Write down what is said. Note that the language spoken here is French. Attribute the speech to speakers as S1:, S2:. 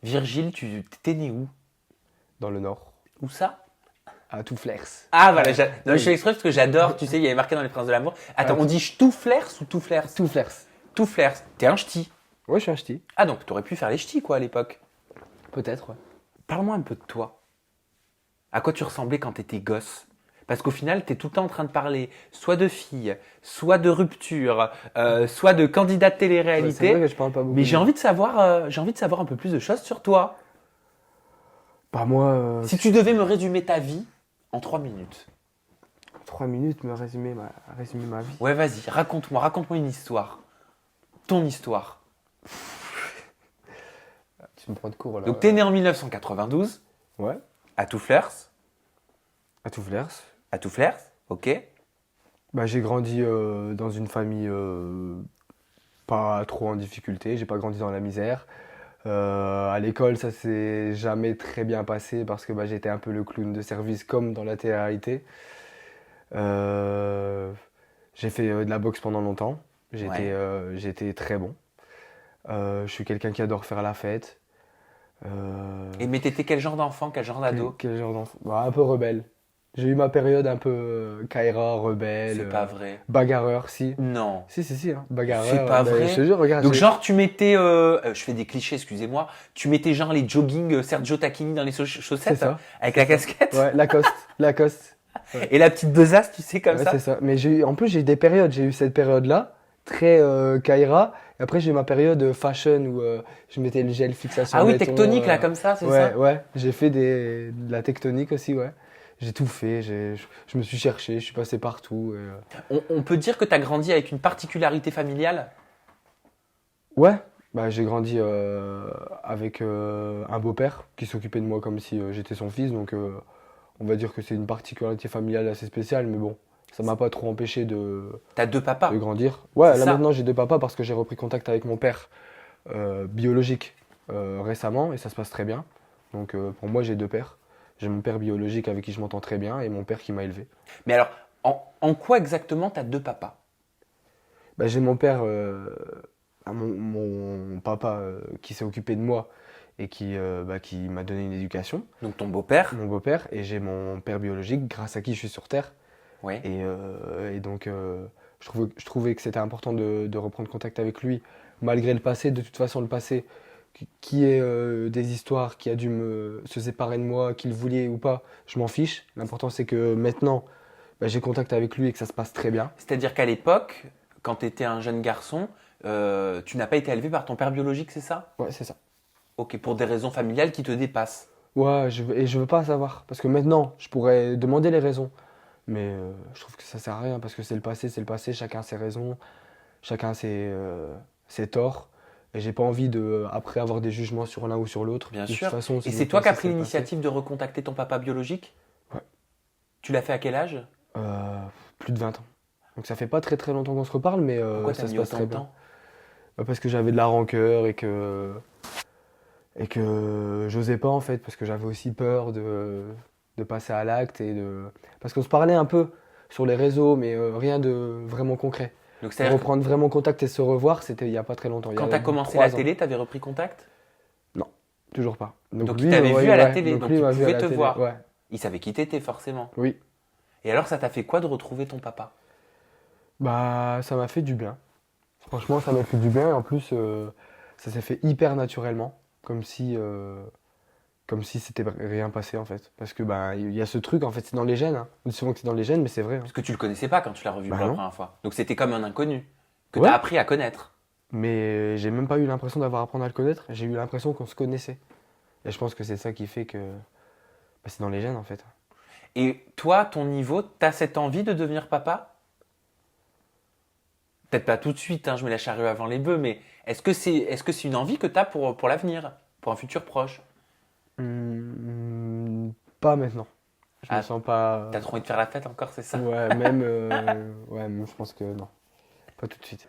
S1: Virgile, t'es né où?
S2: Dans le Nord,
S1: Où ça?
S2: à Touflers.
S1: Ah voilà, non, je fais exprès parce que j'adore, tu sais, il y avait marqué dans Les Princes de l'amour. Attends,
S2: Ah,
S1: on dit Touflers ou Touflers?
S2: Touflers.
S1: Touflers. T'es un ch'ti.
S2: Ouais, je suis un ch'ti.
S1: Ah donc t'aurais pu faire les ch'tis quoi à l'époque.
S2: Peut-être, ouais.
S1: Parle-moi un peu de toi. À quoi tu ressemblais quand t'étais gosse? Parce qu'au final, t'es tout le temps en train de parler soit de filles, soit de rupture, soit de candidats de
S2: C'est
S1: télé-réalité.
S2: vrai que je parle pas beaucoup.
S1: Mais j'ai envie de savoir un peu plus de choses sur toi.
S2: Bah moi,
S1: Si tu devais me résumer ta vie en 3 minutes.
S2: 3 minutes me résumer ma vie.
S1: Ouais, vas-y, raconte-moi une histoire. Ton histoire.
S2: Tu me prends de court là.
S1: Donc t'es né en 1992,
S2: Ouais,
S1: à Touflers.
S2: à Touflers.
S1: À Touflers, ok.
S2: Bah j'ai grandi dans une famille pas trop en difficulté. J'ai pas grandi dans la misère. À l'école, ça s'est jamais très bien passé parce que bah, j'étais un peu le clown de service comme dans la télé-réalité. Euh, j'ai fait de la boxe pendant longtemps.
S1: Ouais.
S2: J'étais très bon. Je suis quelqu'un qui adore faire la fête.
S1: Mais t'étais quel genre d'enfant, quel genre d'ado?
S2: Quel genre d'enfant? Bah, un peu rebelle. J'ai eu ma période un peu Kaira, rebelle,
S1: C'est pas vrai.
S2: bagarreur, si.
S1: Non.
S2: Si, hein. Bagarreur.
S1: C'est pas
S2: bah,
S1: vrai.
S2: Je te jure, regarde.
S1: Donc genre tu mettais, je fais des clichés, excusez-moi, tu mettais genre les jogging Sergio Tacchini dans les chaussettes
S2: C'est ça.
S1: avec la casquette
S2: Ouais, Lacoste.
S1: et la petite besace, tu sais comme
S2: Ouais,
S1: ça.
S2: c'est ça. Mais en plus, j'ai eu des périodes. J'ai eu cette période-là, très Kaira. Et après, j'ai eu ma période fashion où je mettais le gel fixation.
S1: Ah oui,
S2: béton,
S1: tectonique là comme ça, c'est
S2: ouais,
S1: ça.
S2: ouais. J'ai fait de la tectonique aussi, ouais. J'ai tout fait. Je me suis cherché. Je suis passé partout.
S1: On peut dire que tu as grandi avec une particularité familiale.
S2: Ouais. Bah, j'ai grandi avec un beau-père qui s'occupait de moi comme si j'étais son fils. Donc, on va dire que c'est une particularité familiale assez spéciale. Mais bon, ça m'a pas trop empêché
S1: T'as 2 papas.
S2: de grandir. Ouais,
S1: C'est
S2: là
S1: ça.
S2: maintenant j'ai 2 papas parce que j'ai repris contact avec mon père biologique récemment et ça se passe très bien. Donc pour moi j'ai 2 pères. J'ai mon père biologique avec qui je m'entends très bien et mon père qui m'a élevé.
S1: Mais alors, en quoi exactement t'as 2 papas?
S2: Bah, j'ai mon père, mon papa qui s'est occupé de moi et qui m'a donné une éducation,
S1: Donc ton beau-père.
S2: mon beau-père, et j'ai mon père biologique grâce à qui je suis sur Terre.
S1: Ouais.
S2: Et donc, je trouvais que c'était important de reprendre contact avec lui, malgré le passé. De toute façon, le passé, qui est des histoires, qui a dû se séparer de moi, qu'il voulait ou pas, je m'en fiche. L'important, c'est que maintenant, bah, j'ai contact avec lui et que ça se passe très bien.
S1: C'est-à-dire qu'à l'époque, quand tu étais un jeune garçon, tu n'as pas été élevé par ton père biologique, c'est ça?
S2: Ouais, c'est ça.
S1: Ok, pour des raisons familiales qui te dépassent.
S2: Ouais, et je veux pas savoir. Parce que maintenant, je pourrais demander les raisons. Mais je trouve que ça sert à rien parce que c'est le passé, chacun a ses raisons, chacun a ses torts. Et j'ai pas envie de, après, avoir des jugements sur l'un ou sur l'autre.
S1: Bien
S2: De toute
S1: sûr.
S2: façon,
S1: Et
S2: le
S1: c'est toi qui as
S2: passé,
S1: pris
S2: c'est le passé.
S1: l'initiative de recontacter ton papa biologique?
S2: Ouais.
S1: Tu l'as fait à quel âge?
S2: Plus de 20 ans. Donc ça fait pas très très longtemps qu'on se reparle, mais
S1: Pourquoi t'as
S2: ça se
S1: mis
S2: passe
S1: autant
S2: très
S1: de
S2: bien.
S1: temps?
S2: Bah, parce que j'avais de la rancœur et que j'osais pas en fait, parce que j'avais aussi peur de passer à l'acte parce qu'on se parlait un peu sur les réseaux, mais rien de vraiment concret.
S1: Donc
S2: Pour
S1: c'est-à-dire que
S2: reprendre vraiment contact et se revoir, c'était il y a pas très longtemps. Il y
S1: quand
S2: a
S1: tu as commencé
S2: 3
S1: la
S2: ans.
S1: télé, tu avais repris contact?
S2: Non, toujours pas.
S1: Donc
S2: lui,
S1: il t'avait
S2: me
S1: vu
S2: voyait,
S1: à la
S2: ouais.
S1: télé, donc
S2: lui
S1: il
S2: m'a vu à
S1: pouvait
S2: la
S1: te
S2: télé,
S1: voir.
S2: ouais.
S1: Il savait qui t'étais forcément.
S2: Oui.
S1: Et alors ça t'a fait quoi de retrouver ton papa?
S2: Bah, ça m'a fait du bien. Franchement, ça m'a fait du bien et en plus, ça s'est fait hyper naturellement, comme si c'était rien passé en fait. Parce que bah, il y a ce truc, en fait, c'est dans les gènes. Hein. On dit souvent que c'est dans les gènes, mais c'est vrai. Hein.
S1: Parce que tu le connaissais pas quand tu l'as revu
S2: Bah
S1: pour la
S2: non.
S1: première fois. Donc c'était comme un inconnu que
S2: Ouais.
S1: tu as appris à connaître.
S2: Mais j'ai même pas eu l'impression d'avoir à apprendre à le connaître. J'ai eu l'impression qu'on se connaissait. Et je pense que c'est ça qui fait que bah, c'est dans les gènes en fait.
S1: Et toi, ton niveau, t'as cette envie de devenir papa? Peut-être pas tout de suite, hein, je mets la charrue avant les bœufs, mais est-ce que c'est une envie que t'as pour l'avenir, pour un futur proche?
S2: Pas maintenant. Je
S1: Ah,
S2: me sens pas.
S1: T'as trop envie de faire la fête encore, c'est ça?
S2: Ouais, même. Ouais, je pense que non. Pas tout de suite.